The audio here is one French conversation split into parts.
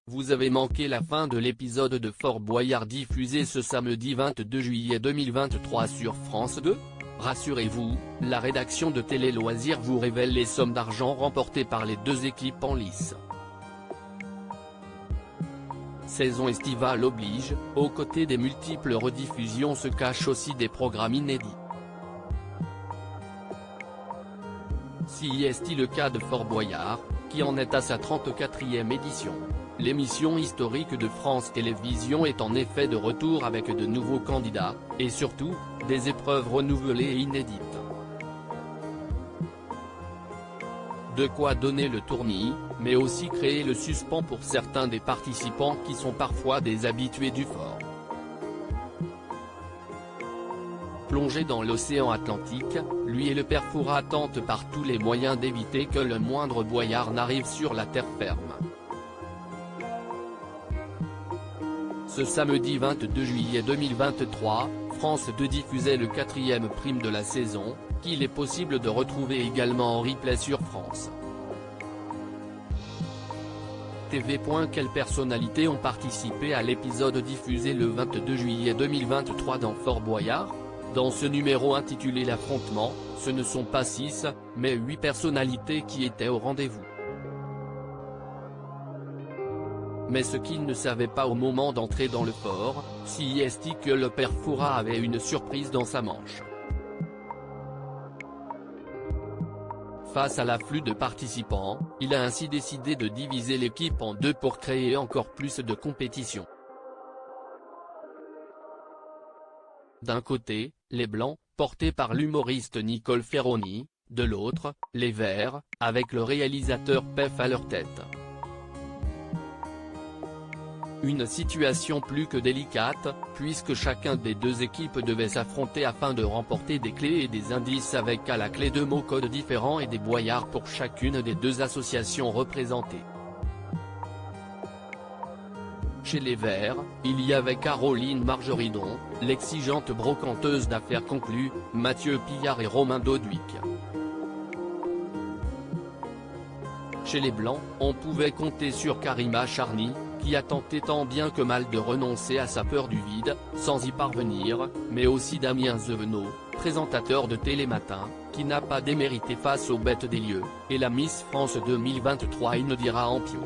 Vous avez manqué la fin de l'épisode de Fort Boyard diffusé ce samedi 22 juillet 2023 sur France 2 ? Rassurez-vous, la rédaction de Télé Loisirs vous révèle les sommes d'argent remportées par les deux équipes en lice. Saison estivale oblige, aux côtés des multiples rediffusions se cachent aussi des programmes inédits. Si est le cas de Fort Boyard, qui en est à sa 34e édition. L'émission historique de France Télévisions est en effet de retour avec de nouveaux candidats, et surtout, des épreuves renouvelées et inédites. De quoi donner le tournis, mais aussi créer le suspens pour certains des participants qui sont parfois des habitués du fort. Plongé dans l'océan Atlantique, lui et le père Fouras tentent par tous les moyens d'éviter que le moindre boyard n'arrive sur la terre ferme. Ce samedi 22 juillet 2023, France 2 diffusait le 4e prime de la saison, qu'il est possible de retrouver également en replay sur France TV. Quelles personnalités ont participé à l'épisode diffusé le 22 juillet 2023 dans Fort Boyard ? Dans ce numéro intitulé L'affrontement, ce ne sont pas 6, mais 8 personnalités qui étaient au rendez-vous. Mais ce qu'ils ne savaient pas au moment d'entrer dans le fort, c'est que le père Fouras avait une surprise dans sa manche. Face à l'afflux de participants, il a ainsi décidé de diviser l'équipe en deux pour créer encore plus de compétition. D'un côté, les Blancs, portés par l'humoriste Nicole Ferroni, de l'autre, les Verts, avec le réalisateur Pef à leur tête. Une situation plus que délicate, puisque chacun des deux équipes devait s'affronter afin de remporter des clés et des indices avec à la clé 2 mots codes différents et des boyards pour chacune des deux associations représentées. Chez les Verts, il y avait Caroline Margeridon, l'exigeante brocanteuse d'affaires conclues, Mathieu Pillard et Romain Dauduic. Chez les Blancs, on pouvait compter sur Karima Charny, qui a tenté tant bien que mal de renoncer à sa peur du vide, sans y parvenir, mais aussi Damien Zevenot, présentateur de Télématin, qui n'a pas démérité face aux bêtes des lieux, et la Miss France 2023 Indira Ampio.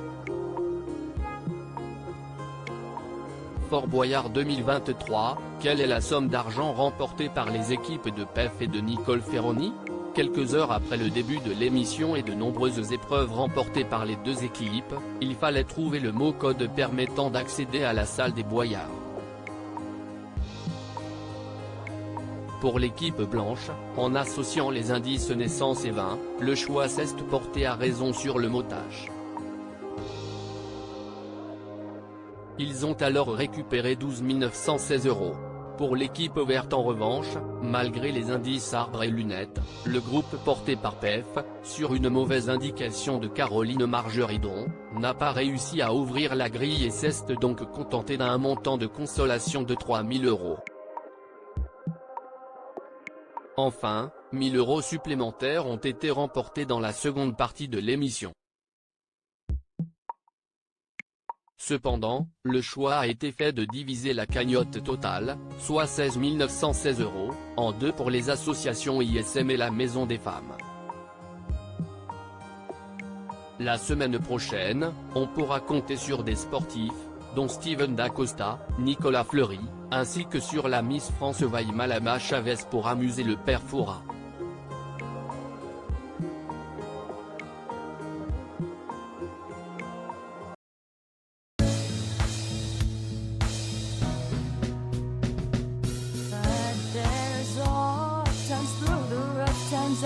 Fort Boyard 2023, quelle est la somme d'argent remportée par les équipes de Pef et de Nicole Ferroni ? Quelques heures après le début de l'émission et de nombreuses épreuves remportées par les deux équipes, il fallait trouver le mot code permettant d'accéder à la salle des boyards. Pour l'équipe blanche, en associant les indices naissance et vin, le choix s'est porté à raison sur le motage. Ils ont alors récupéré 12 916 €. Pour l'équipe verte en revanche, malgré les indices arbres et lunettes, le groupe porté par Pef, sur une mauvaise indication de Caroline Margeridon, n'a pas réussi à ouvrir la grille et s'est donc contenté d'un montant de consolation de 3 000 €. Enfin, 1 000 € supplémentaires ont été remportés dans la seconde partie de l'émission. Cependant, le choix a été fait de diviser la cagnotte totale, soit 16 916 €, en deux pour les associations ISM et la Maison des Femmes. La semaine prochaine, on pourra compter sur des sportifs, dont Steven Dacosta, Nicolas Fleury, ainsi que sur la Miss France Malama Chavez pour amuser le père Fouras. Times through the rough times